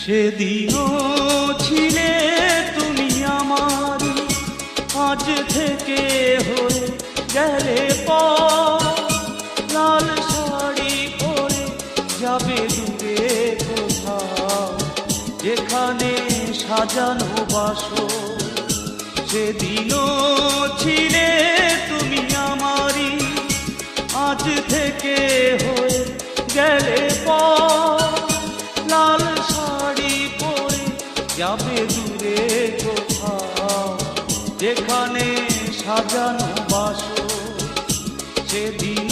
সেদিনও ছিলে তুমি আমার, আজ থেকে হয়ে গেলে পর। লাল শাড়ি পরে যাবে দূরে কোথাও, যেখানে সাজানো বাসর। সেদিনও ছিলে তুমি আমারই, আজ থেকে হয়ে গেলে পর। লাল শাড়ি পরে যাবে দূরে কোথাও, যেখানে সাজানো বাসর। সেদিন